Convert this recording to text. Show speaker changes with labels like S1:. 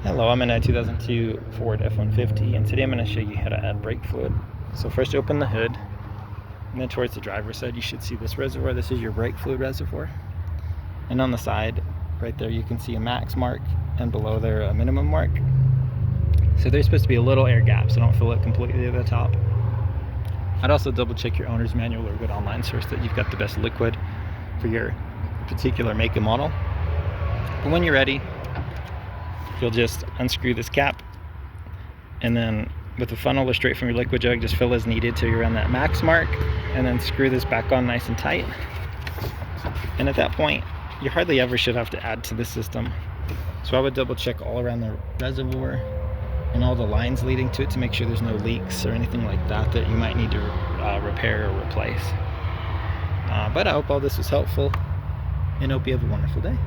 S1: Hello, I'm in a 2002 Ford F-150 and today I'm going to show you how to add brake fluid. So first open the hood and then towards the driver's side you should see this reservoir. This is your brake fluid reservoir. And on the side right there you can see a max mark and below there a minimum mark. So there's supposed to be a little air gap, so don't fill it completely to the top. I'd also double check your owner's manual or a good online source that you've got the best liquid for your particular make and model. But when you're ready, you'll just unscrew this cap and then with a funnel or straight from your liquid jug just fill as needed till you're around that max mark and then screw this back on nice and tight. And at that point you hardly ever should have to add to the system. So I would double check all around the reservoir and all the lines leading to it to make sure there's no leaks or anything like that that you might need to repair or replace. But I hope all this was helpful and hope you have a wonderful day.